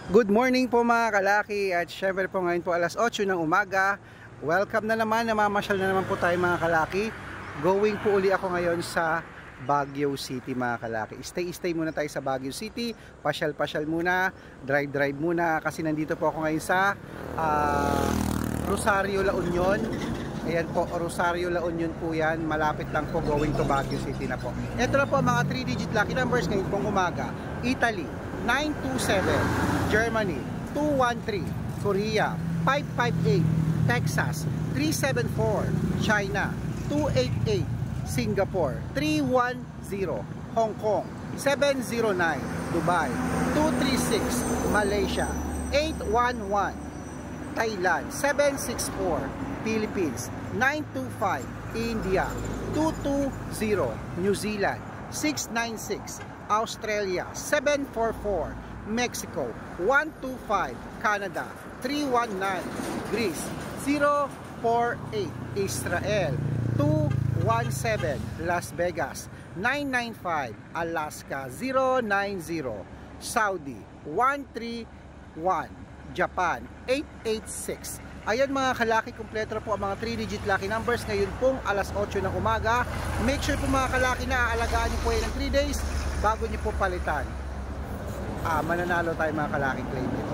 Good morning po mga kalaki, at syempre po ngayon po alas 8 ng umaga. Welcome na naman, namamasyal na naman po tayo mga kalaki. Going po uli ako ngayon sa Baguio City mga kalaki. Stay muna tayo sa Baguio City. Pasyal muna, drive muna, kasi nandito po ako ngayon sa Rosario, La Union. Ayan po, Rosario, La Union po yan. Malapit lang po, going to Baguio City na po. Ito na po mga 3-digit lucky numbers ngayon pong umaga. Italy 927, Germany 213, Korea 558, Texas 374, China 288, Singapore 310, Hong Kong 709, Dubai 236, Malaysia 811, Thailand 764, Philippines 925, India 220, New Zealand 696, Australia 744, Mexico 125, Canada 319, Greece 048, Israel 217, Las Vegas 995, Alaska 090, Saudi 131, Japan 886. Ayan mga kalaki, kumpleto na po ang mga 3-digit lucky numbers ngayon pong alas 8 ng umaga. Make sure po mga kalaki na aalagaan niyo po yan ng 3 days bago niyo po palitan. Mananalo tayo mga kalaki, claim it.